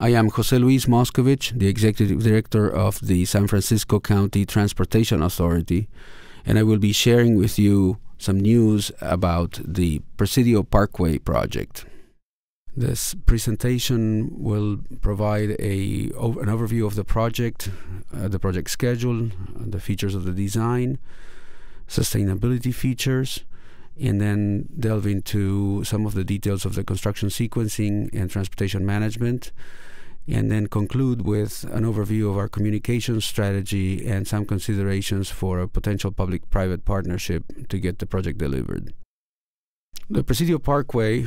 I am Jose Luis Moscovich, the Executive Director of the San Francisco County Transportation Authority, and I will be sharing with you some news about the Presidio Parkway project. This presentation will provide an overview of the project schedule, the features of the design, sustainability features, and then delve into some of the details of the construction sequencing and transportation management, and then conclude with an overview of our communications strategy and some considerations for a potential public-private partnership to get the project delivered. The Presidio Parkway,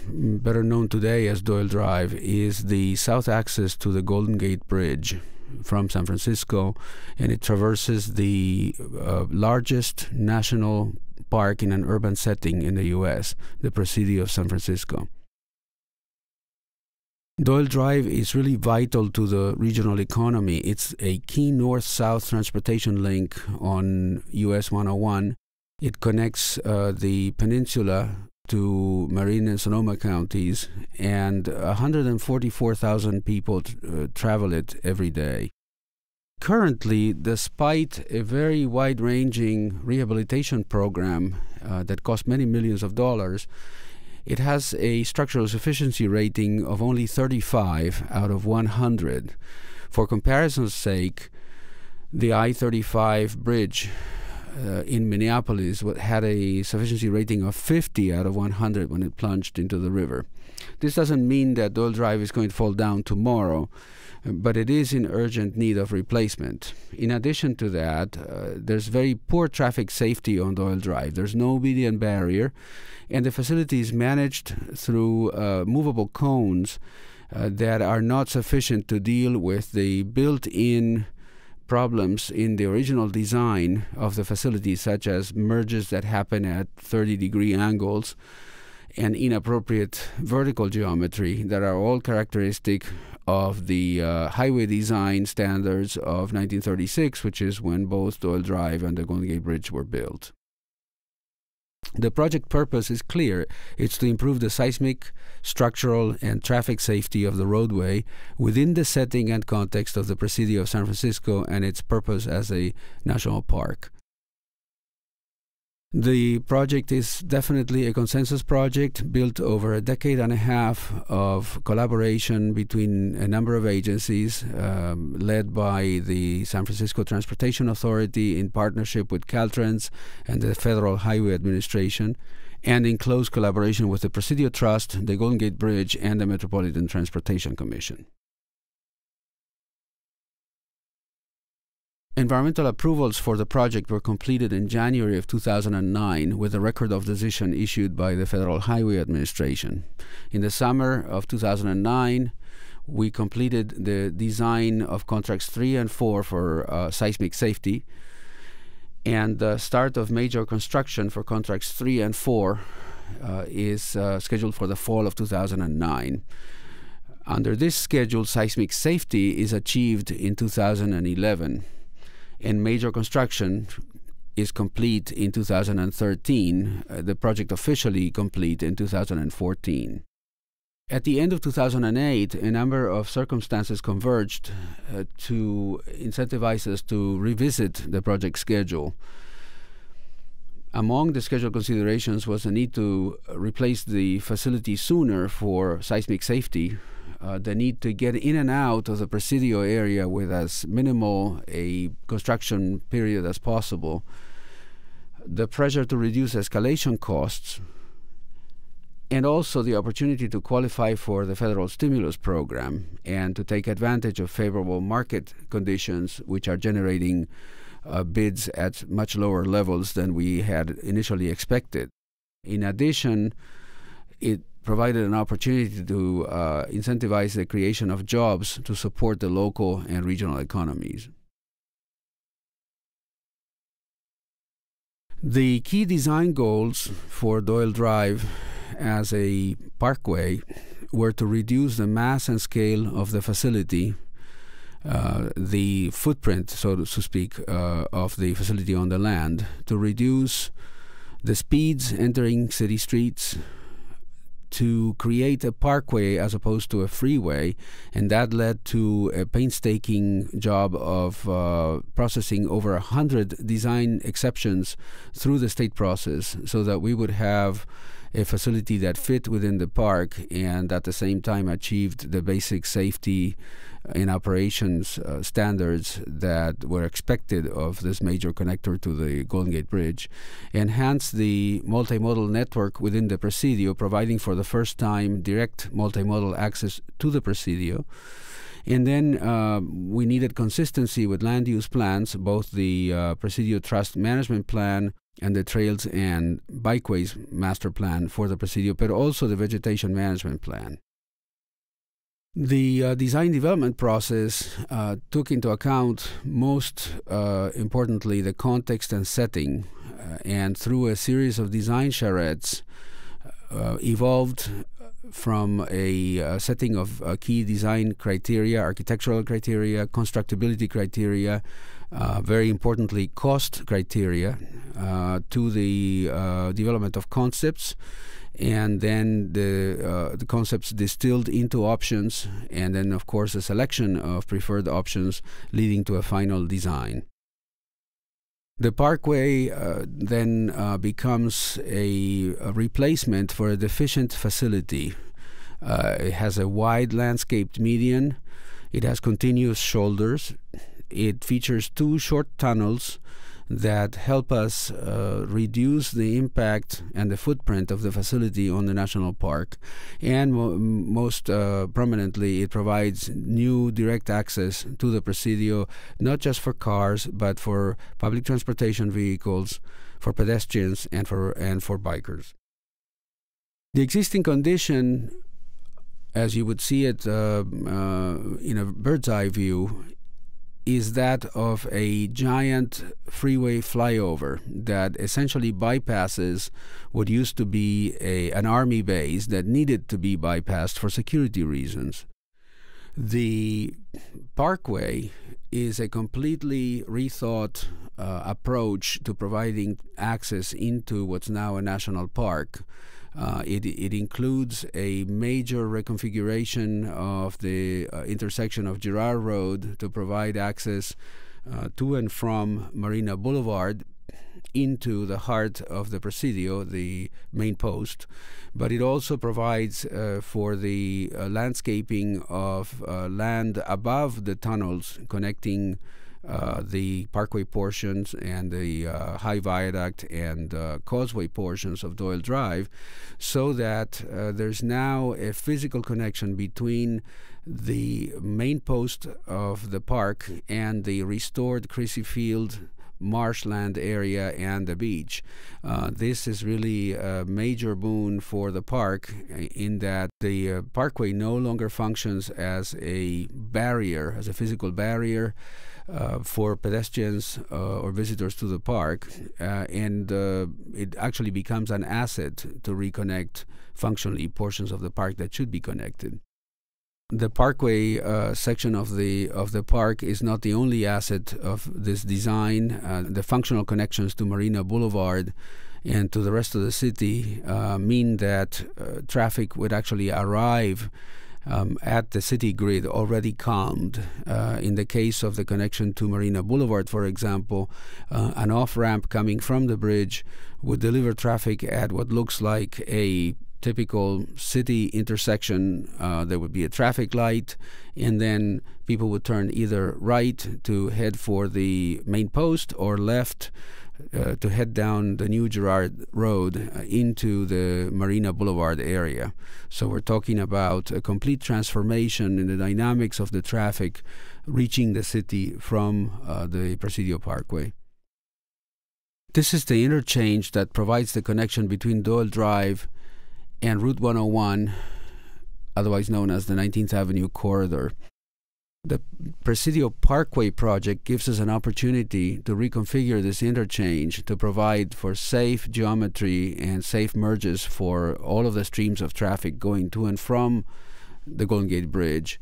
better known today as Doyle Drive, is the south access to the Golden Gate Bridge from San Francisco, and it traverses the largest national park in an urban setting in the U.S., the Presidio of San Francisco. Doyle Drive is really vital to the regional economy. It's a key north-south transportation link on US 101. It connects the peninsula to Marin and Sonoma counties, and 144,000 people travel it every day. Currently, despite a very wide-ranging rehabilitation program that costs many millions of dollars, it has a structural sufficiency rating of only 35 out of 100. For comparison's sake, the I-35 bridge in Minneapolis had a sufficiency rating of 50 out of 100 when it plunged into the river. This doesn't mean that Doyle Drive is going to fall down tomorrow, but it is in urgent need of replacement. In addition to that, there's very poor traffic safety on Doyle Drive. There's no median barrier, and the facility is managed through movable cones that are not sufficient to deal with the built-in problems in the original design of the facility, such as merges that happen at 30-degree angles and inappropriate vertical geometry that are all characteristic of the highway design standards of 1936, which is when both Doyle Drive and the Golden Gate Bridge were built. The project purpose is clear. It's to improve the seismic, structural, and traffic safety of the roadway within the setting and context of the Presidio of San Francisco and its purpose as a national park. The project is definitely a consensus project built over a decade and a half of collaboration between a number of agencies led by the San Francisco Transportation Authority in partnership with Caltrans and the Federal Highway Administration, and in close collaboration with the Presidio Trust, the Golden Gate Bridge, and the Metropolitan Transportation Commission. Environmental approvals for the project were completed in January of 2009 with a record of decision issued by the Federal Highway Administration. In the summer of 2009, we completed the design of contracts 3 and 4 for seismic safety, and the start of major construction for contracts 3 and 4 is scheduled for the fall of 2009. Under this schedule, seismic safety is achieved in 2011. And major construction is complete in 2013, the project officially complete in 2014. At the end of 2008, a number of circumstances converged to incentivize us to revisit the project schedule. Among the schedule considerations was the need to replace the facility sooner for seismic safety, the need to get in and out of the Presidio area with as minimal a construction period as possible, the pressure to reduce escalation costs, and also the opportunity to qualify for the federal stimulus program and to take advantage of favorable market conditions, which are generating bids at much lower levels than we had initially expected. In addition, it provided an opportunity to incentivize the creation of jobs to support the local and regional economies. The key design goals for Doyle Drive as a parkway were to reduce the mass and scale of the facility, the footprint, so to speak, of the facility on the land, to reduce the speeds entering city streets, to create a parkway as opposed to a freeway, and that led to a painstaking job of processing over 100 design exceptions through the state process so that we would have a facility that fit within the park and at the same time achieved the basic safety in operations standards that were expected of this major connector to the Golden Gate Bridge, enhance the multimodal network within the Presidio, providing for the first time direct multimodal access to the Presidio. And then we needed consistency with land use plans, both the Presidio Trust Management Plan and the Trails and Bikeways Master Plan for the Presidio, but also the Vegetation Management Plan. The design development process took into account, most importantly, the context and setting, and through a series of design charrettes, evolved from a setting of key design criteria, architectural criteria, constructability criteria, very importantly, cost criteria, to the development of concepts, and then the concepts distilled into options, and then, of course, a selection of preferred options leading to a final design. The parkway then becomes a replacement for a deficient facility. It has a wide landscaped median. It has continuous shoulders. It features 2 short tunnels that help us reduce the impact and the footprint of the facility on the national park. And most prominently, it provides new direct access to the Presidio, not just for cars, but for public transportation vehicles, for pedestrians, and for bikers. The existing condition, as you would see it in a bird's eye view, is that of a giant freeway flyover that essentially bypasses what used to be an army base that needed to be bypassed for security reasons. The parkway is a completely rethought approach to providing access into what's now a national park. It includes a major reconfiguration of the intersection of Girard Road to provide access to and from Marina Boulevard into the heart of the Presidio, the main post. But it also provides for the landscaping of land above the tunnels connecting the parkway portions and the high viaduct and causeway portions of Doyle Drive, so that there's now a physical connection between the main post of the park and the restored Crissy Field marshland area and the beach. This is really a major boon for the park in that the parkway no longer functions as a barrier, as a physical barrier for pedestrians or visitors to the park, and it actually becomes an asset to reconnect functionally portions of the park that should be connected. The parkway section of the park is not the only asset of this design. The functional connections to Marina Boulevard and to the rest of the city mean that traffic would actually arrive at the city grid already calmed. In the case of the connection to Marina Boulevard, for example, an off-ramp coming from the bridge would deliver traffic at what looks like a typical city intersection. There would be a traffic light, and then people would turn either right to head for the main post or left to head down the new Girard Road into the Marina Boulevard area. So we're talking about a complete transformation in the dynamics of the traffic reaching the city from the Presidio Parkway. This is the interchange that provides the connection between Doyle Drive and Route 101, otherwise known as the 19th Avenue Corridor. The Presidio Parkway project gives us an opportunity to reconfigure this interchange to provide for safe geometry and safe merges for all of the streams of traffic going to and from the Golden Gate Bridge.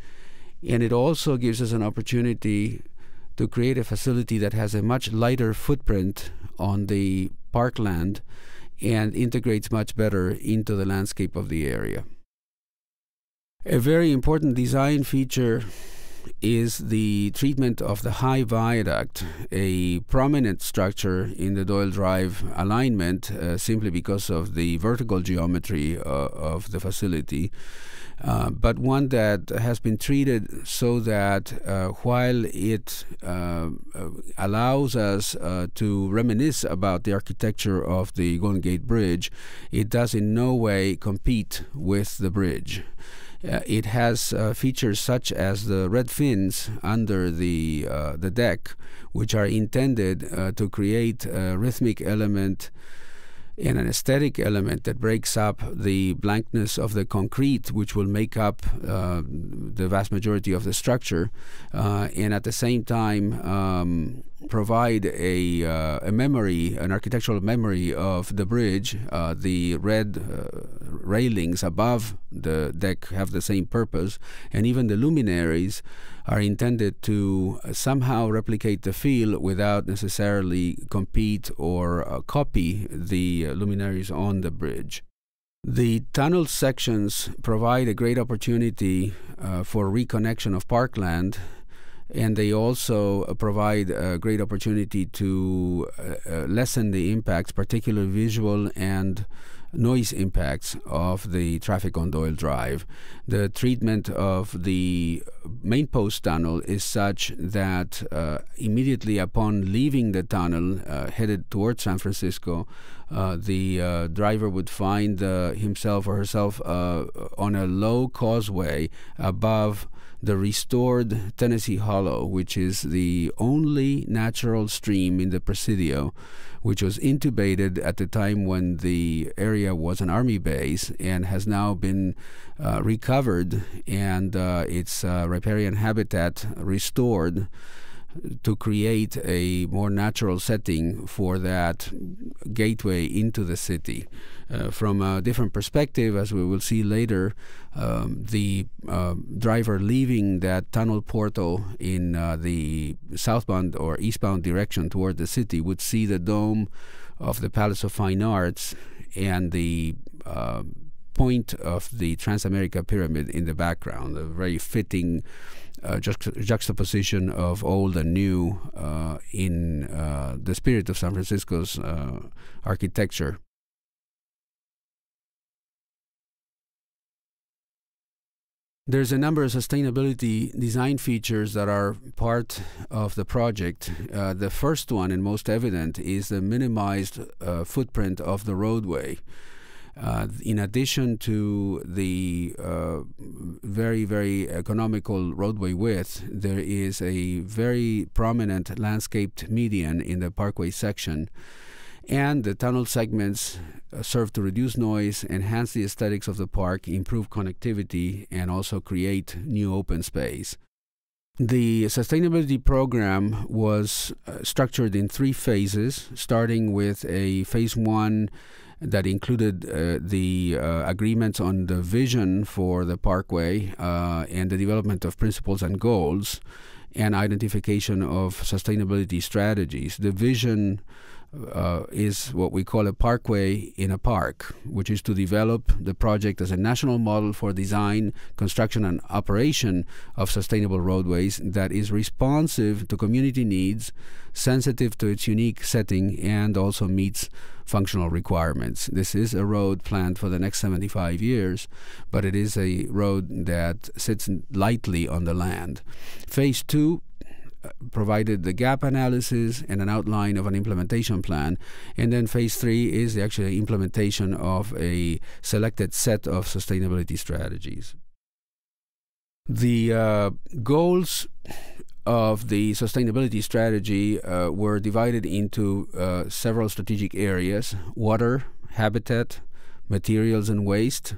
And it also gives us an opportunity to create a facility that has a much lighter footprint on the parkland and integrates much better into the landscape of the area. A very important design feature is the treatment of the high viaduct, a prominent structure in the Doyle Drive alignment simply because of the vertical geometry of the facility, but one that has been treated so that while it allows us to reminisce about the architecture of the Golden Gate Bridge, it does in no way compete with the bridge. It has features such as the red fins under the deck, which are intended to create a rhythmic element and an aesthetic element that breaks up the blankness of the concrete, which will make up the vast majority of the structure, and at the same time provide a memory, an architectural memory of the bridge. The red railings above the deck have the same purpose, and even the luminaries are intended to somehow replicate the feel without necessarily compete or copy the luminaries on the bridge. The tunnel sections provide a great opportunity for reconnection of parkland, and they also provide a great opportunity to lessen the impacts, particularly visual and noise impacts of the traffic on Doyle Drive. The treatment of the main post tunnel is such that immediately upon leaving the tunnel headed towards San Francisco, the driver would find himself or herself on a low causeway above the restored Tennessee Hollow, which is the only natural stream in the Presidio, which was intubated at the time when the area was an army base and has now been recovered and its riparian habitat restored to create a more natural setting for that gateway into the city. From a different perspective, as we will see later, the driver leaving that tunnel portal in the southbound or eastbound direction toward the city would see the dome of the Palace of Fine Arts and the point of the Transamerica Pyramid in the background, a very fitting juxtaposition of old and new in the spirit of San Francisco's architecture. There's a number of sustainability design features that are part of the project. The first one and most evident is the minimized footprint of the roadway. In addition to the very, very economical roadway width, there is a very prominent landscaped median in the Parkway section, and the tunnel segments serve to reduce noise, enhance the aesthetics of the park, improve connectivity, and also create new open space. The sustainability program was structured in 3 phases, starting with a phase 1 that included the agreements on the vision for the parkway and the development of principles and goals and identification of sustainability strategies. The vision is what we call a parkway in a park, which is to develop the project as a national model for design, construction, and operation of sustainable roadways that is responsive to community needs, sensitive to its unique setting, and also meets functional requirements. This is a road planned for the next 75 years, but it is a road that sits lightly on the land. Phase 2 provided the gap analysis and an outline of an implementation plan. And then phase 3 is the actual implementation of a selected set of sustainability strategies. The goals of the sustainability strategy were divided into several strategic areas: water, habitat, materials and waste,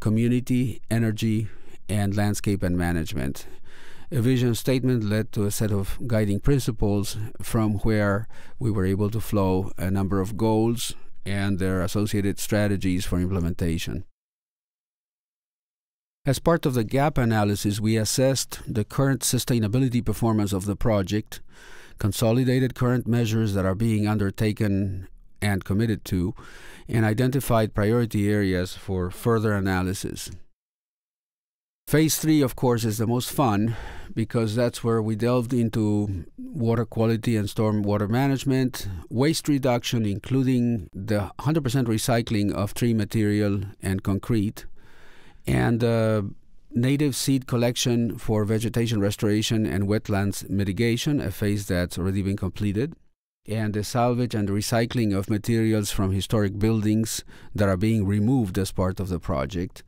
community, energy, and landscape and management. A vision statement led to a set of guiding principles from where we were able to flow a number of goals and their associated strategies for implementation. As part of the gap analysis, we assessed the current sustainability performance of the project, consolidated current measures that are being undertaken and committed to, and identified priority areas for further analysis. Phase 3, of course, is the most fun because that's where we delved into water quality and storm water management, waste reduction, including the 100% recycling of tree material and concrete, and native seed collection for vegetation restoration and wetlands mitigation, a phase that's already been completed, and the salvage and recycling of materials from historic buildings that are being removed as part of the project.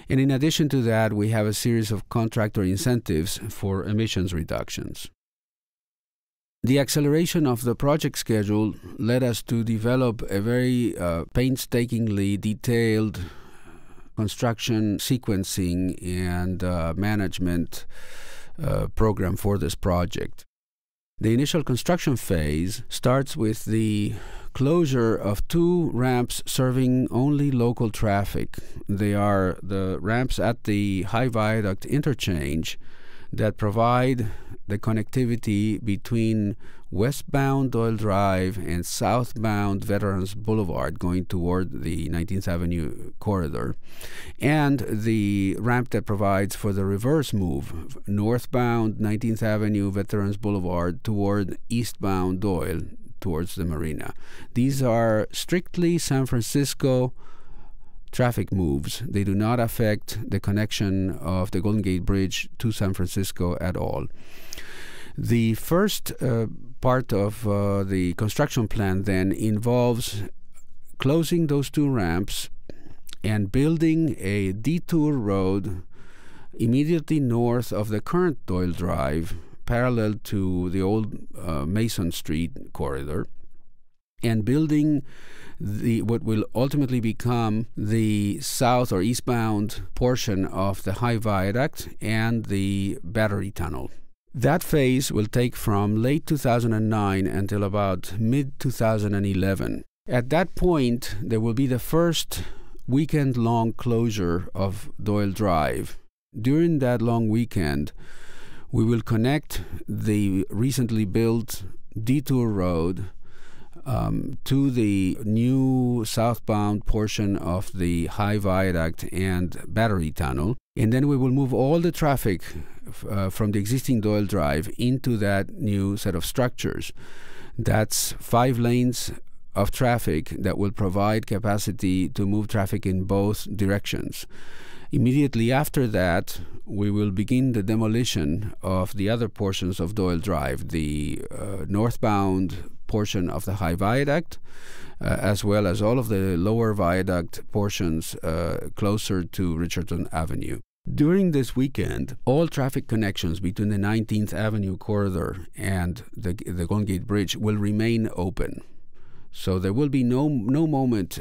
And in addition to that, we have a series of contractor incentives for emissions reductions. The acceleration of the project schedule led us to develop a very painstakingly detailed construction sequencing and management program for this project. The initial construction phase starts with the closure of 2 ramps serving only local traffic. They are the ramps at the High Viaduct interchange that provide the connectivity between westbound Doyle Drive and southbound Veterans Boulevard going toward the 19th Avenue corridor, and the ramp that provides for the reverse move, northbound 19th Avenue Veterans Boulevard toward eastbound Doyle towards the marina. These are strictly San Francisco traffic moves. They do not affect the connection of the Golden Gate Bridge to San Francisco at all. The first part of the construction plan then involves closing those 2 ramps and building a detour road immediately north of the current Doyle Drive, parallel to the old Mason Street corridor, and building what will ultimately become the south or eastbound portion of the High Viaduct and the Battery Tunnel. That phase will take from late 2009 until about mid-2011. At that point, there will be the first weekend-long closure of Doyle Drive. During that long weekend, we will connect the recently built detour road to the new southbound portion of the High Viaduct and Battery Tunnel. And then we will move all the traffic from the existing Doyle Drive into that new set of structures. That's 5 lanes of traffic that will provide capacity to move traffic in both directions. Immediately after that, we will begin the demolition of the other portions of Doyle Drive, the northbound portion of the High Viaduct, as well as all of the lower viaduct portions closer to Richardson Avenue. During this weekend, all traffic connections between the 19th Avenue corridor and the Golden Gate Bridge will remain open. So there will be no moment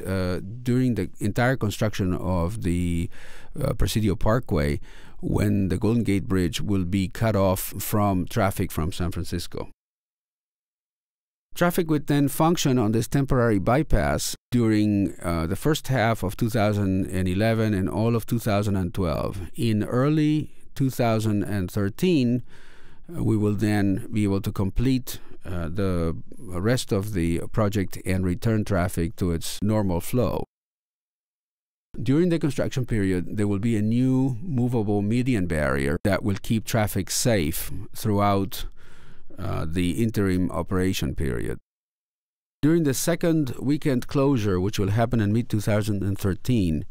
during the entire construction of the Presidio Parkway when the Golden Gate Bridge will be cut off from traffic from San Francisco. Traffic would then function on this temporary bypass during the first half of 2011 and all of 2012. In early 2013, we will then be able to complete the rest of the project and return traffic to its normal flow. During the construction period, there will be a new movable median barrier that will keep traffic safe throughout the interim operation period. During the second weekend closure, which will happen in mid-2013,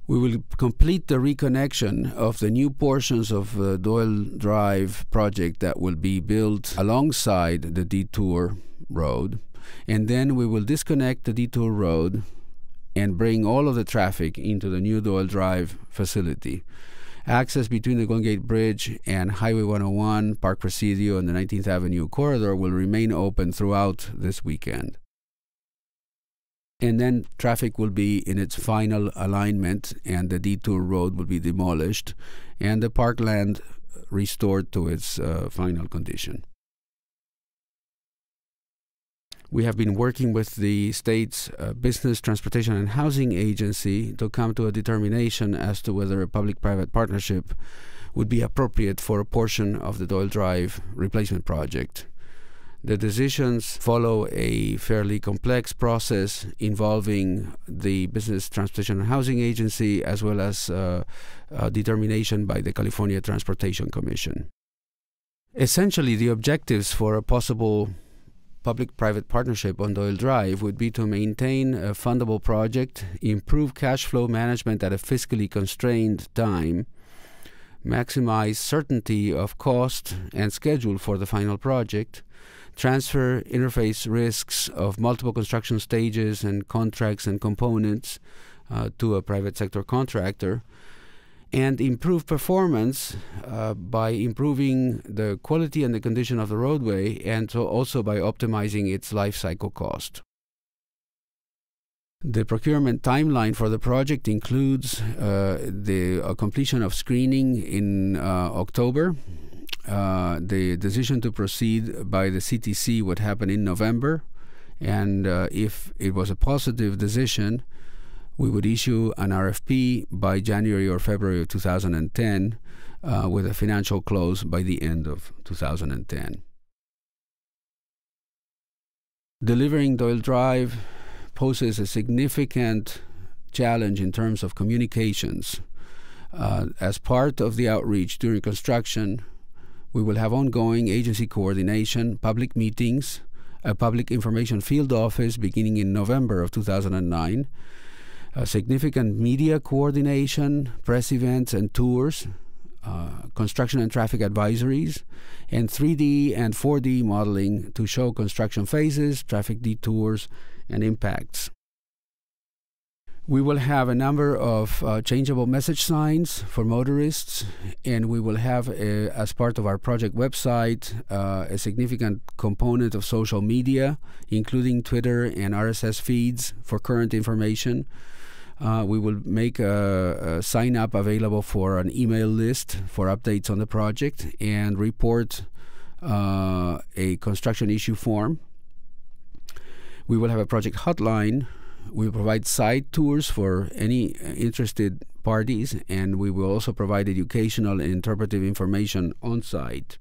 we will complete the reconnection of the new portions of the Doyle Drive project that will be built alongside the detour road, and then we will disconnect the detour road and bring all of the traffic into the new Doyle Drive facility. Access between the Golden Gate Bridge and Highway 101, Park Presidio, and the 19th Avenue corridor will remain open throughout this weekend. And then traffic will be in its final alignment, and the detour road will be demolished, and the parkland restored to its final condition. We have been working with the state's Business, Transportation, and Housing Agency to come to a determination as to whether a public-private partnership would be appropriate for a portion of the Doyle Drive replacement project. The decisions follow a fairly complex process involving the Business Transportation and Housing Agency as well as determination by the California Transportation Commission. Essentially, the objectives for a possible public-private partnership on Doyle Drive would be to maintain a fundable project, improve cash flow management at a fiscally constrained time, maximize certainty of cost and schedule for the final project, transfer interface risks of multiple construction stages and contracts and components to a private sector contractor, and improve performance by improving the quality and the condition of the roadway, and so also by optimizing its life cycle cost. The procurement timeline for the project includes the completion of screening in October. The decision to proceed by the CTC would happen in November, and if it was a positive decision, we would issue an RFP by January or February of 2010 with a financial close by the end of 2010. Delivering Doyle Drive poses a significant challenge in terms of communications. As part of the outreach during construction, we will have ongoing agency coordination, public meetings, a public information field office beginning in November of 2009, significant media coordination, press events and tours, construction and traffic advisories, and 3D and 4D modeling to show construction phases, traffic detours, and impacts. We will have a number of changeable message signs for motorists, and we will have, as part of our project website, a significant component of social media, including Twitter and RSS feeds for current information. We will make a sign-up available for an email list for updates on the project and report a construction issue form. We will have a project hotline. We will provide site tours for any interested parties, and we will also provide educational and interpretive information on site.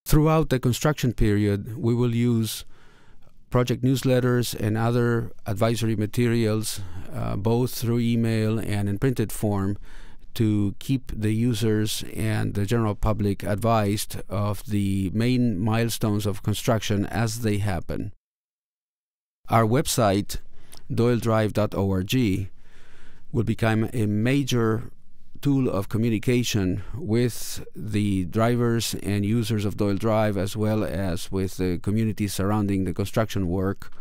Throughout the construction period, we will use project newsletters and other advisory materials, both through email and in printed form, to keep the users and the general public advised of the main milestones of construction as they happen. Our website, doyledrive.org, will become a major tool of communication with the drivers and users of Doyle Drive, as well as with the community surrounding the construction work,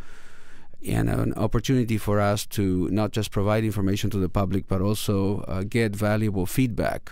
and an opportunity for us to not just provide information to the public, but also get valuable feedback.